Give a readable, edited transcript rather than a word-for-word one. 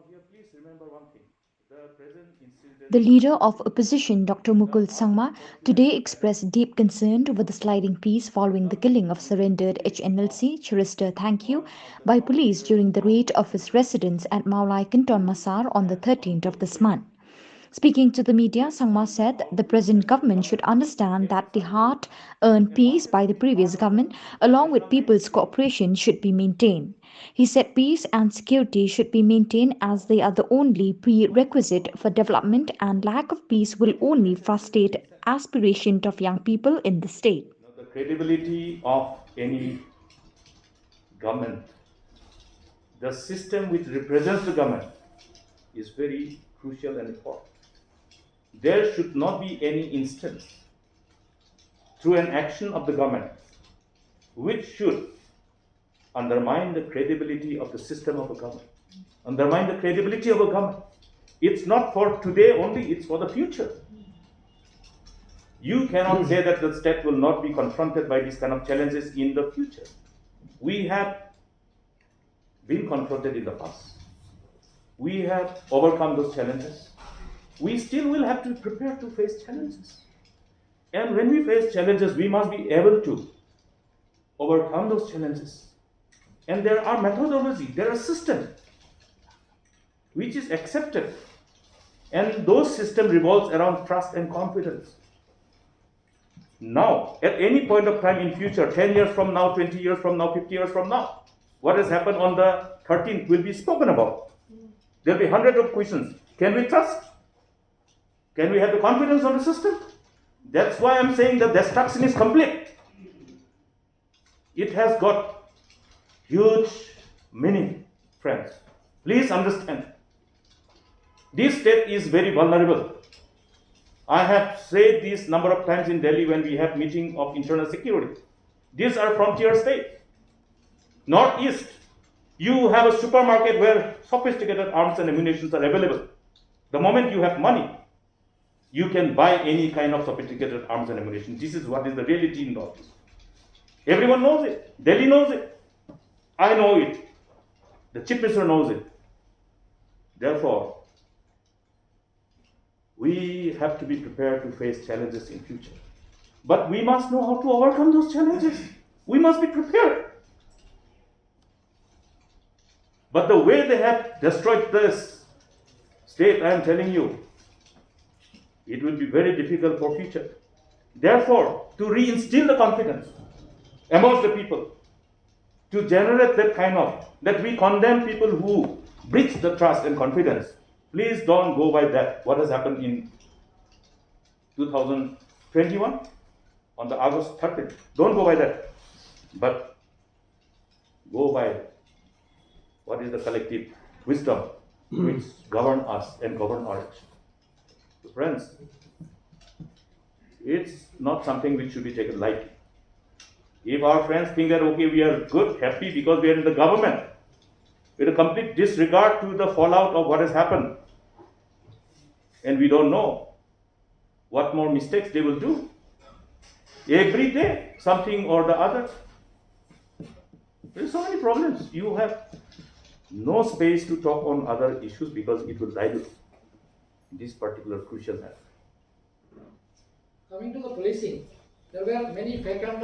here, please remember one thing. The present incident. The leader of opposition, Dr. Mukul Sangma, today expressed deep concern over the sliding peace following the killing of surrendered HNLC Chorister Thank You by police during the raid of his residence at Maulai Kinton Masar on the 13th of this month. Speaking to the media, Sangma said the present government should understand that the hard-earned peace by the previous government, along with people's cooperation, should be maintained. He said peace and security should be maintained as they are the only prerequisite for development, and lack of peace will only frustrate aspirations of young people in the state. The credibility of any government, the system which represents the government, is very crucial and important. There should not be any instance through an action of the government which should undermine the credibility of the system of a government, undermine the credibility of a government. It's not for today only, it's for the future. You cannot say that the state will not be confronted by these kind of challenges in the future. We have been confronted in the past. We have overcome those challenges. We still will have to prepare to face challenges. And when we face challenges, we must be able to overcome those challenges. And there are methodology, there are systems which is accepted. And those systems revolves around trust and confidence. Now, at any point of time in future, 10 years from now, 20 years from now, 50 years from now, what has happened on the 13th will be spoken about. There will be hundreds of questions. Can we trust? Can we have the confidence on the system? That's why I'm saying the destruction is complete. It has got huge meaning, friends. Please understand. This state is very vulnerable. I have said this number of times in Delhi when we have meeting of internal security. These are frontier states. Northeast, you have a supermarket where sophisticated arms and ammunition are available. The moment you have money, you can buy any kind of sophisticated arms and ammunition. This is what is the reality in Northeast. Everyone knows it. Delhi knows it. I know it. The Chief Minister knows it. Therefore, we have to be prepared to face challenges in future. But we must know how to overcome those challenges. We must be prepared. But the way they have destroyed this state, I am telling you, it will be very difficult for future. Therefore, to reinstill the confidence amongst the people, to generate that kind of, that we condemn people who breach the trust and confidence. Please don't go by that. What has happened in 2021 on the August 13th. Don't go by that. But go by what is the collective wisdom which govern us and govern our action. So friends, it's not something which should be taken lightly. If our friends think that, okay, we are good, happy because we are in the government, with a complete disregard to the fallout of what has happened, and we don't know what more mistakes they will do. Every day, something or the other. There are so many problems. You have no space to talk on other issues because it will dilute this particular crucial matter. Coming to the policing, there were many fake and